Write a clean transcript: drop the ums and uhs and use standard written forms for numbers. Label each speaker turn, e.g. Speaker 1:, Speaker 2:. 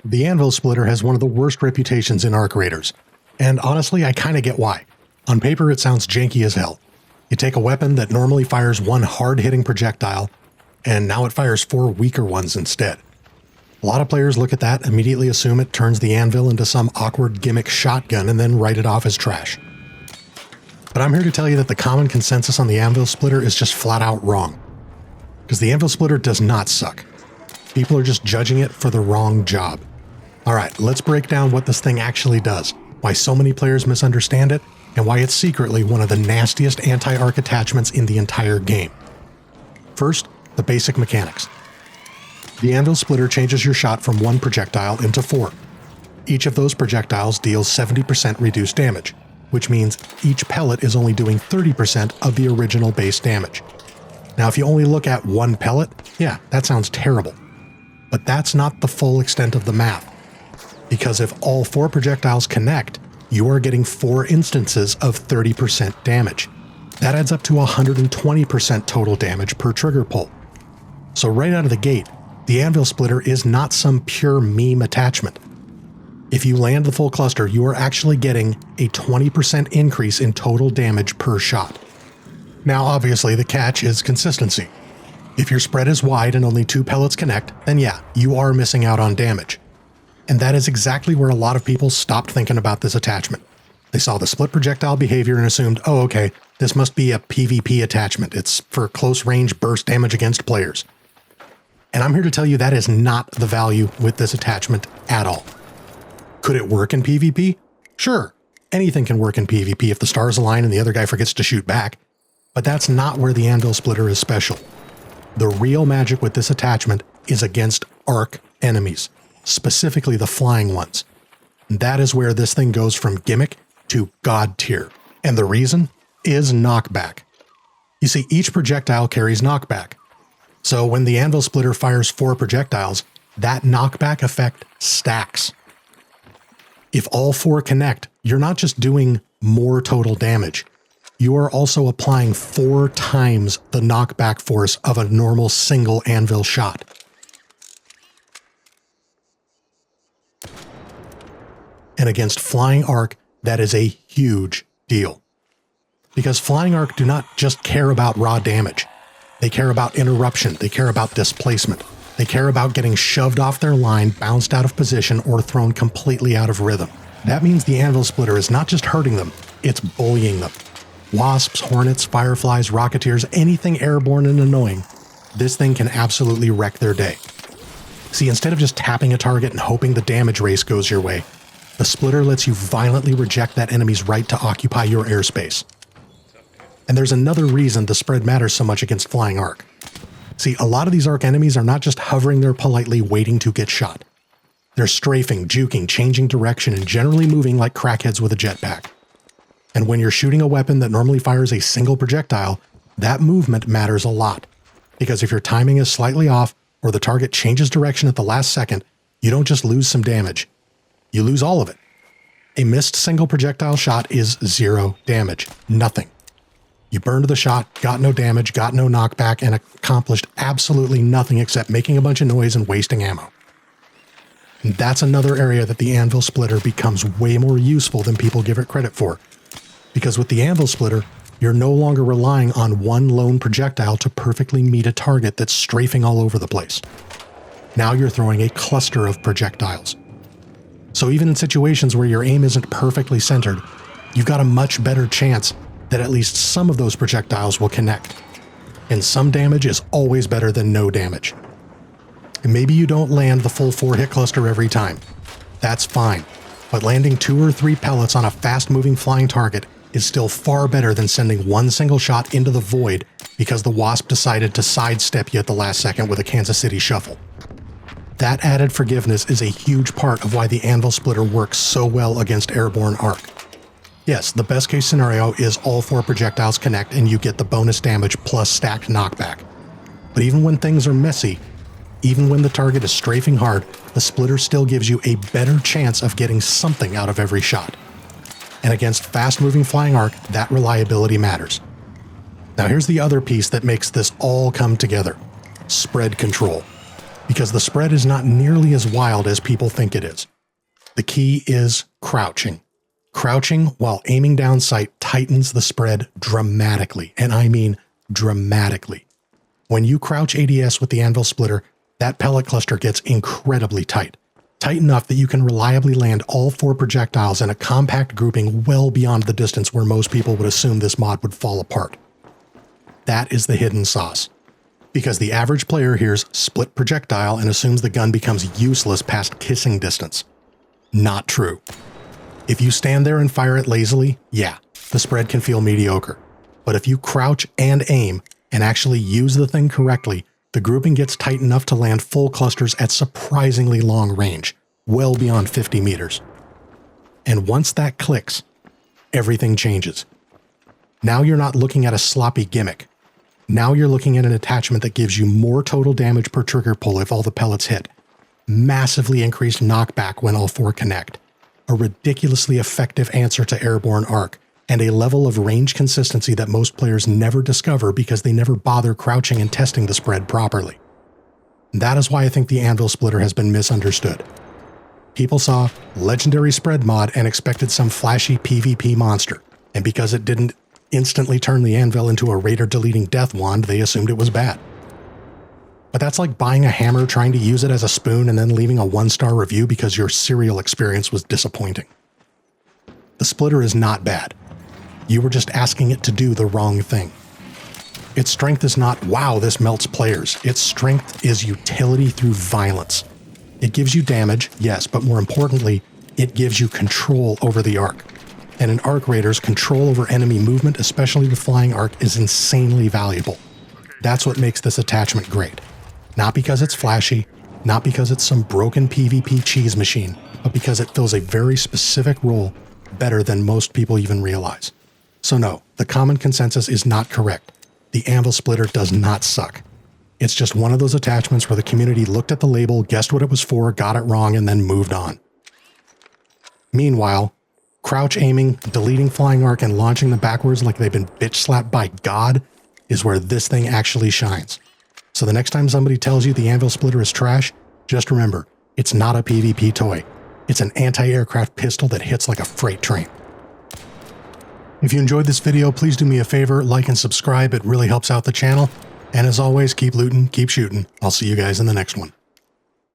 Speaker 1: The Anvil Splitter has one of the worst reputations in Arc Raiders, and honestly I kinda get why. On paper it sounds janky as hell. You take a weapon that normally fires one hard-hitting projectile, and now it fires 4 weaker ones instead. A lot of players look at that, immediately assume it turns the Anvil into some awkward gimmick shotgun, and then write it off as trash. But I'm here to tell you that the common consensus on the Anvil Splitter is just flat out wrong. Because the Anvil Splitter does not suck. People are just judging it for the wrong job. Alright, let's break down what this thing actually does, why so many players misunderstand it, and why it's secretly one of the nastiest anti-arc attachments in the entire game. First, the basic mechanics. The Anvil Splitter changes your shot from 1 projectile into 4. Each of those projectiles deals 70% reduced damage, which means each pellet is only doing 30% of the original base damage. Now if you only look at 1 pellet, yeah, that sounds terrible. But that's not the full extent of the math. Because if all 4 projectiles connect, you are getting 4 instances of 30% damage. That adds up to 120% total damage per trigger pull. So right out of the gate, the Anvil Splitter is not some pure meme attachment. If you land the full cluster, you are actually getting a 20% increase in total damage per shot. Now obviously the catch is consistency. If your spread is wide and only 2 pellets connect, then yeah, you are missing out on damage. And that is exactly where a lot of people stopped thinking about this attachment. They saw the split projectile behavior and assumed, oh okay, this must be a PvP attachment. It's for close range burst damage against players. And I'm here to tell you that is not the value with this attachment at all. Could it work in PvP? Sure, anything can work in PvP if the stars align and the other guy forgets to shoot back. But that's not where the Anvil Splitter is special. The real magic with this attachment is against arc enemies, specifically the flying ones. And that is where this thing goes from gimmick to god tier. And the reason is knockback. You see, each projectile carries knockback. So when the Anvil Splitter fires 4 projectiles, that knockback effect stacks. If all 4 connect, you're not just doing more total damage. You are also applying 4 times the knockback force of a normal single Anvil shot. And against flying arc, that is a huge deal. Because flying arc do not just care about raw damage. They care about interruption, they care about displacement. They care about getting shoved off their line, bounced out of position, or thrown completely out of rhythm. That means the Anvil Splitter is not just hurting them, it's bullying them. Wasps, hornets, fireflies, rocketeers, anything airborne and annoying, this thing can absolutely wreck their day. See, instead of just tapping a target and hoping the damage race goes your way, the Splitter lets you violently reject that enemy's right to occupy your airspace. And there's another reason the spread matters so much against flying arc. See, a lot of these arc enemies are not just hovering there politely waiting to get shot. They're strafing, juking, changing direction, and generally moving like crackheads with a jetpack. And when you're shooting a weapon that normally fires a single projectile, that movement matters a lot. Because if your timing is slightly off, or the target changes direction at the last second, you don't just lose some damage. You lose all of it. A missed single projectile shot is 0 damage. Nothing. You burned the shot, got no damage, got no knockback, and accomplished absolutely nothing except making a bunch of noise and wasting ammo. And that's another area that the Anvil Splitter becomes way more useful than people give it credit for. Because with the Anvil Splitter, you're no longer relying on one lone projectile to perfectly meet a target that's strafing all over the place. Now you're throwing a cluster of projectiles. So even in situations where your aim isn't perfectly centered, you've got a much better chance that at least some of those projectiles will connect. And some damage is always better than no damage. And maybe you don't land the full 4 hit cluster every time. That's fine. But landing 2 or 3 pellets on a fast-moving flying target is still far better than sending one single shot into the void because the Wasp decided to sidestep you at the last second with a Kansas City shuffle. That added forgiveness is a huge part of why the Anvil Splitter works so well against airborne arc. Yes, the best case scenario is all 4 projectiles connect and you get the bonus damage plus stacked knockback. But even when things are messy, even when the target is strafing hard, the Splitter still gives you a better chance of getting something out of every shot. And against fast-moving flying arc, that reliability matters. Now here's the other piece that makes this all come together. Spread control. because the spread is not nearly as wild as people think it is. The key is crouching. Crouching while aiming down sight tightens the spread dramatically, and I mean dramatically. When you crouch ADS with the Anvil Splitter, that pellet cluster gets incredibly tight. Tight enough that you can reliably land all 4 projectiles in a compact grouping well beyond the distance where most people would assume this mod would fall apart. That is the hidden sauce. Because the average player hears split projectile and assumes the gun becomes useless past kissing distance. Not true. If you stand there and fire it lazily, yeah, the spread can feel mediocre. But if you crouch and aim and actually use the thing correctly, the grouping gets tight enough to land full clusters at surprisingly long range, well beyond 50 meters. And once that clicks, everything changes. Now you're not looking at a sloppy gimmick. Now you're looking at an attachment that gives you more total damage per trigger pull if all the pellets hit, massively increased knockback when all 4 connect, a ridiculously effective answer to airborne arc, and a level of range consistency that most players never discover because they never bother crouching and testing the spread properly. That is why I think the Anvil Splitter has been misunderstood. People saw legendary spread mod and expected some flashy PvP monster, and because it didn't instantly turn the Anvil into a Raider deleting death wand, they assumed it was bad. But that's like buying a hammer, trying to use it as a spoon, and then leaving a 1-star review because your cereal experience was disappointing. The Splitter is not bad. You were just asking it to do the wrong thing. Its strength is not, wow, this melts players. Its strength is utility through violence. It gives you damage, yes, but more importantly, it gives you control over the arc. And in Arc Raiders, control over enemy movement, especially with flying arc, is insanely valuable. That's what makes this attachment great. Not because it's flashy, not because it's some broken PvP cheese machine, but because it fills a very specific role better than most people even realize. So no, the common consensus is not correct. The Anvil Splitter does not suck. It's just one of those attachments where the community looked at the label, guessed what it was for, got it wrong, and then moved on. Meanwhile, crouch aiming, deleting flying arc, and launching them backwards like they've been bitch slapped by God is where this thing actually shines. So the next time somebody tells you the Anvil Splitter is trash, just remember, it's not a PvP toy. It's an anti-aircraft pistol that hits like a freight train. If you enjoyed this video, please do me a favor, like and subscribe. It really helps out the channel. And as always, keep looting, keep shooting. I'll see you guys in the next one.